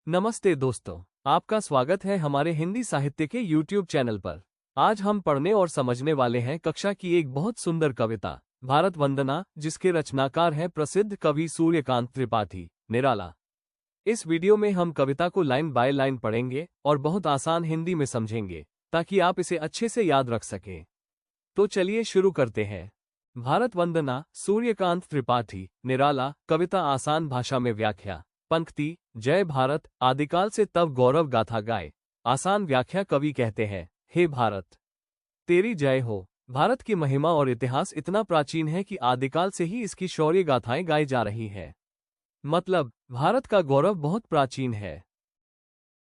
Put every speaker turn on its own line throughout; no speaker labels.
नमस्ते दोस्तों, आपका स्वागत है हमारे हिंदी साहित्य के YouTube चैनल पर। आज हम पढ़ने और समझने वाले हैं कक्षा की एक बहुत सुंदर कविता भारत वंदना, जिसके रचनाकार हैं प्रसिद्ध कवि सूर्यकांत त्रिपाठी निराला। इस वीडियो में हम कविता को लाइन बाय लाइन पढ़ेंगे और बहुत आसान हिंदी में समझेंगे ताकि आप इसे अच्छे से याद रख सकें। तो चलिए शुरू करते हैं। भारत वंदना, सूर्यकांत त्रिपाठी निराला। कविता आसान भाषा में व्याख्या। पंक्ति: जय भारत, आदिकाल से तब गौरव गाथा गाए। आसान व्याख्या। कवि कहते हैं, हे भारत, तेरी जय हो। भारत की महिमा और इतिहास इतना प्राचीन है कि आदिकाल से ही इसकी शौर्य गाथाएं गाई जा रही हैं। मतलब, भारत का गौरव बहुत प्राचीन है।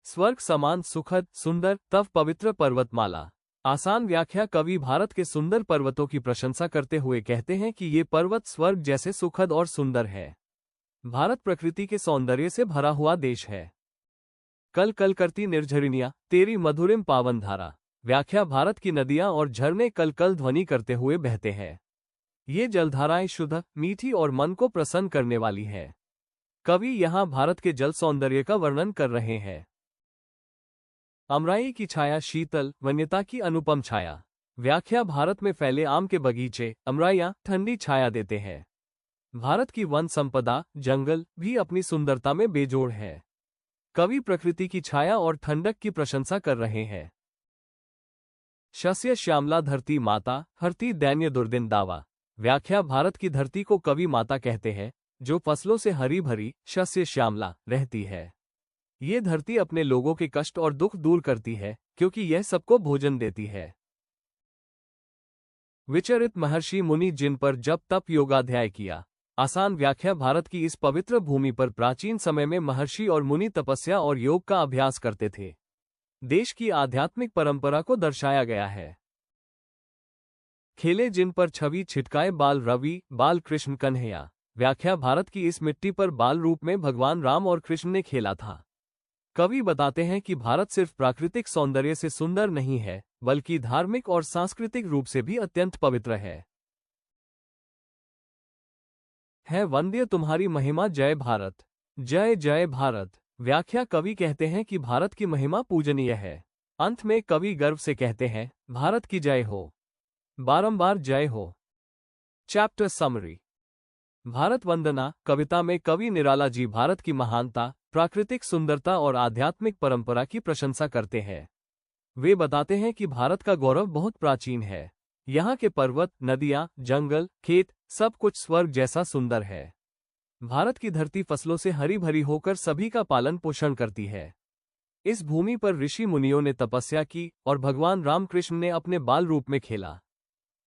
स्वर्ग समान सुखद सुंदर तव पवित्र पर्वतमाला। आसान व्याख्या। कवि भारत के सुंदर पर्वतों की प्रशंसा करते हुए कहते हैं कि ये पर्वत स्वर्ग जैसे सुखद और सुंदर है। भारत प्रकृति के सौंदर्य से भरा हुआ देश है। कल कल करती निर्झरिणियां, तेरी मधुरिम पावन धारा। व्याख्या। भारत की नदियां और झरने कल कल ध्वनि करते हुए बहते हैं। ये जलधाराएं शुद्ध, मीठी और मन को प्रसन्न करने वाली हैं। कवि यहाँ भारत के जल सौंदर्य का वर्णन कर रहे हैं। अमराई की छाया शीतल, वन्यता की अनुपम छाया। व्याख्या। भारत में फैले आम के बगीचे, अमराइयां, ठंडी छाया देते हैं। भारत की वन संपदा, जंगल भी अपनी सुंदरता में बेजोड़ है। कवि प्रकृति की छाया और ठंडक की प्रशंसा कर रहे हैं। शस्य श्यामला धरती माता, हरती दैन्य दुर्दिन दावा। व्याख्या। भारत की धरती को कवि माता कहते हैं, जो फसलों से हरी भरी शस्य श्यामला रहती है। ये धरती अपने लोगों के कष्ट और दुख दूर करती है, क्योंकि यह सबको भोजन देती है। विचरित महर्षि मुनि, जिन पर जप तप योगाध्याय किया। आसान व्याख्या। भारत की इस पवित्र भूमि पर प्राचीन समय में महर्षि और मुनि तपस्या और योग का अभ्यास करते थे। देश की आध्यात्मिक परंपरा को दर्शाया गया है। खेले जिन पर छवि छिटकाए बाल रवि, बाल कृष्ण कन्हैया। व्याख्या। भारत की इस मिट्टी पर बाल रूप में भगवान राम और कृष्ण ने खेला था। कवि बताते हैं कि भारत सिर्फ प्राकृतिक सौंदर्य से सुंदर नहीं है, बल्कि धार्मिक और सांस्कृतिक रूप से भी अत्यंत पवित्र है वंद्य तुम्हारी महिमा जय भारत। जय जय भारत। व्याख्या। कवि कहते हैं कि भारत की महिमा पूजनीय है। अंत में कवि गर्व से कहते हैं, भारत की जय हो, बारंबार जय हो। Chapter summary. भारत वंदना कविता में कवि निराला जी भारत की महानता, प्राकृतिक सुंदरता और आध्यात्मिक परंपरा की प्रशंसा करते हैं। वे बताते हैं कि भारत का गौरव बहुत प्राचीन है। यहाँ के पर्वत, नदियाँ, जंगल, खेत सब कुछ स्वर्ग जैसा सुंदर है। भारत की धरती फसलों से हरी भरी होकर सभी का पालन पोषण करती है। इस भूमि पर ऋषि मुनियों ने तपस्या की और भगवान रामकृष्ण ने अपने बाल रूप में खेला।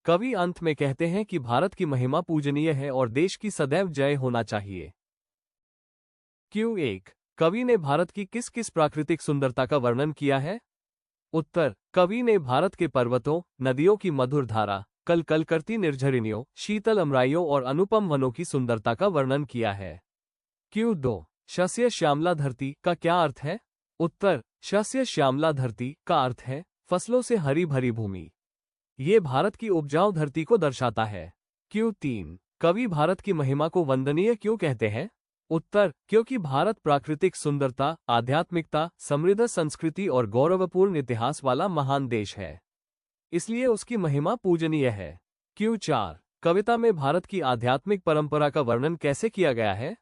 कवि अंत में कहते हैं कि भारत की महिमा पूजनीय है और देश की सदैव जय होना चाहिए। Q1। कवि ने भारत की किस किस प्राकृतिक सुंदरता का वर्णन किया है? उत्तर: कवि ने भारत के पर्वतों, नदियों की मधुर धारा, कल कल करती निर्झरिणियों, शीतल अमराइयों और अनुपम वनों की सुंदरता का वर्णन किया है। Q2। शस्य श्यामला धरती का क्या अर्थ है? उत्तर: शस्य श्यामला धरती का अर्थ है फसलों से हरी भरी भूमि। ये भारत की उपजाऊ धरती को दर्शाता है। Q3। कवि भारत की महिमा को वंदनीय क्यों कहते हैं? उत्तर: क्योंकि भारत प्राकृतिक सुंदरता, आध्यात्मिकता, समृद्ध संस्कृति और गौरवपूर्ण इतिहास वाला महान देश है, इसलिए उसकी महिमा पूजनीय है। Q4। कविता में भारत की आध्यात्मिक परंपरा का वर्णन कैसे किया गया है?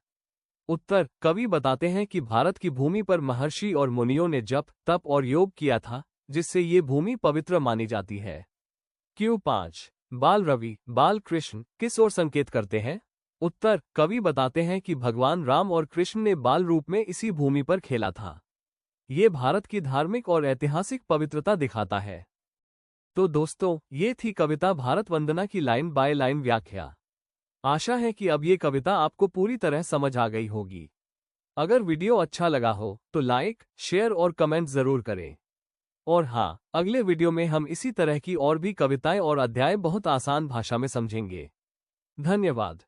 उत्तर: कवि बताते हैं कि भारत की भूमि पर महर्षि और मुनियों ने जप तप और योग किया था, जिससे ये भूमि पवित्र मानी जाती है। Q5। बाल रवि, बाल कृष्ण किस ओर संकेत करते हैं? उत्तर: कवि बताते हैं कि भगवान राम और कृष्ण ने बाल रूप में इसी भूमि पर खेला था। ये भारत की धार्मिक और ऐतिहासिक पवित्रता दिखाता है। तो दोस्तों, ये थी कविता भारत वंदना की लाइन बाय लाइन व्याख्या। आशा है कि अब ये कविता आपको पूरी तरह समझ आ गई होगी। अगर वीडियो अच्छा लगा हो तो लाइक, शेयर और कमेंट जरूर करें। और हाँ, अगले वीडियो में हम इसी तरह की और भी कविताएं और अध्याय बहुत आसान भाषा में समझेंगे। धन्यवाद।